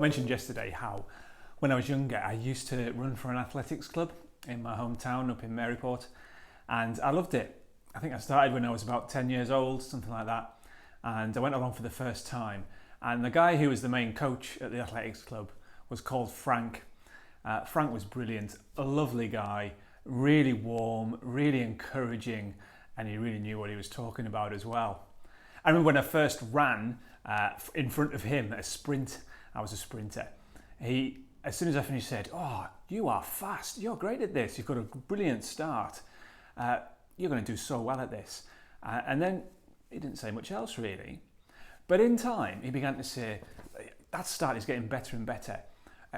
mentioned yesterday how when I was younger I used to run for an athletics club in my hometown up in Maryport, and I loved it. I think I started when I was about 10 years old, something like that, and I went along for the first time, and the guy who was the main coach at the athletics club was called Frank. Frank was brilliant, a lovely guy, really warm, really encouraging, and he really knew what he was talking about as well. I remember when I first ran in front of him at a sprint. I was a sprinter. He, as soon as I finished, said, "Oh, you are fast. You're great at this. You've got a brilliant start. You're going to do so well at this." And then he didn't say much else really. But in time, he began to say, "That start is getting better and better.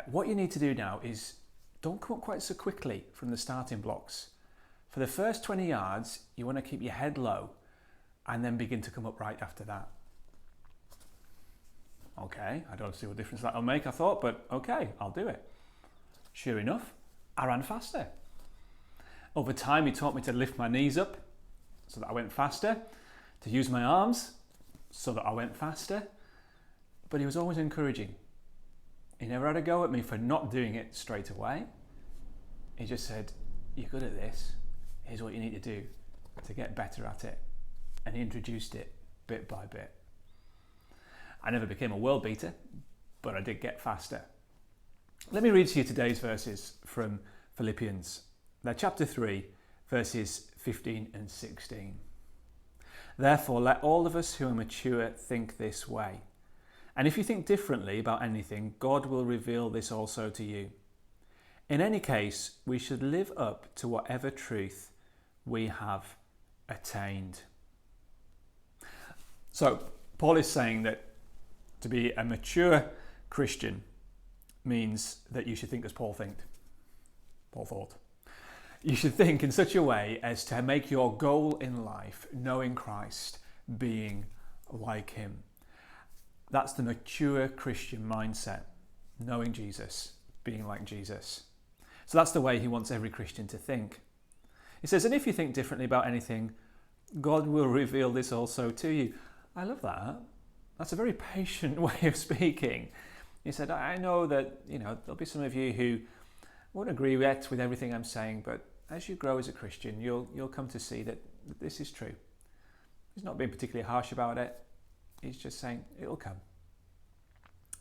What you need to do now is don't come up quite so quickly from the starting blocks. For the first 20 yards, you want to keep your head low and then begin to come up right after that." Okay, I don't see what difference that'll make, I thought, but okay, I'll do it. Sure enough, I ran faster. Over time, he taught me to lift my knees up so that I went faster, to use my arms so that I went faster, but he was always encouraging. He never had a go at me for not doing it straight away. He just said, "You're good at this. Here's what you need to do to get better at it." And he introduced it bit by bit. I never became a world beater, but I did get faster. Let me read to you today's verses from Philippians. They're chapter 3, verses 15 and 16. "Therefore, let all of us who are mature think this way. And if you think differently about anything, God will reveal this also to you. In any case, we should live up to whatever truth we have attained." So, Paul is saying that to be a mature Christian means that you should think as Paul thought. You should think in such a way as to make your goal in life knowing Christ, being like him. That's the mature Christian mindset, knowing Jesus, being like Jesus. So that's the way he wants every Christian to think. He says, and if you think differently about anything, God will reveal this also to you. I love that. That's a very patient way of speaking. He said, I know that there'll be some of you who won't agree yet with everything I'm saying, but as you grow as a Christian, you'll come to see that this is true. He's not being particularly harsh about it. He's just saying it'll come.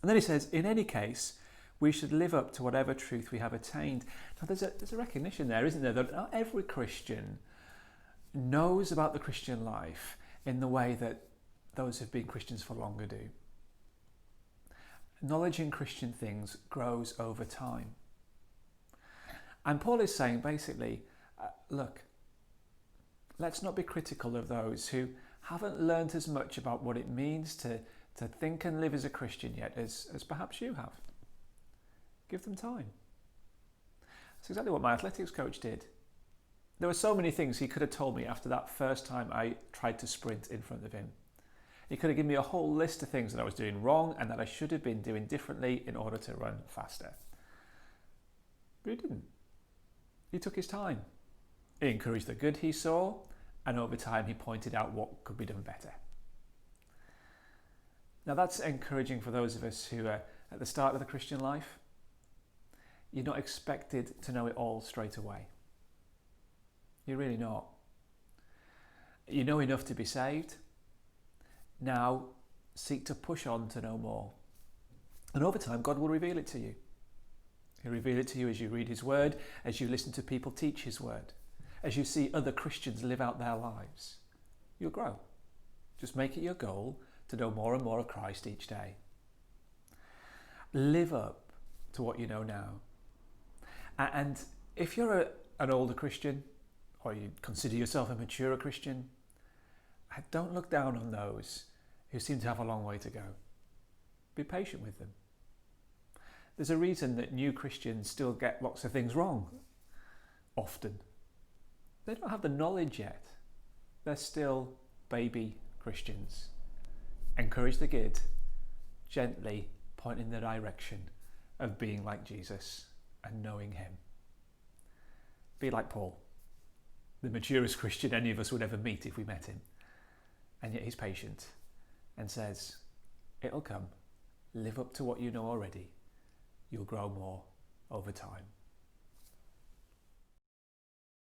And then he says, in any case, we should live up to whatever truth we have attained. Now there's a recognition there, isn't there, that not every Christian knows about the Christian life in the way that those who've been Christians for longer do. Knowledge in Christian things grows over time. And Paul is saying basically, look, let's not be critical of those who haven't learned as much about what it means to think and live as a Christian yet as perhaps you have. Give them time. That's exactly what my athletics coach did. There were so many things he could have told me after that first time I tried to sprint in front of him. He could have given me a whole list of things that I was doing wrong and that I should have been doing differently in order to run faster. But he didn't. He took his time. He encouraged the good he saw, and over time he pointed out what could be done better. Now that's encouraging for those of us who are at the start of the Christian life. You're not expected to know it all straight away. You're really not. You know enough to be saved. Now seek to push on to know more. And over time, God will reveal it to you. He'll reveal it to you as you read his word, as you listen to people teach his word, as you see other Christians live out their lives. You'll grow. Just make it your goal to know more and more of Christ each day. Live up to what you know now. And if you're an older Christian, or you consider yourself a mature Christian, don't look down on those who seem to have a long way to go. Be patient with them. There's a reason that new Christians still get lots of things wrong, often. They don't have the knowledge yet. They're still baby Christians. Encourage the good, gently point in the direction of being like Jesus and knowing him. Be like Paul, the maturest Christian any of us would ever meet if we met him. And yet he's patient and says, it'll come. Live up to what you know already you'll grow more over time.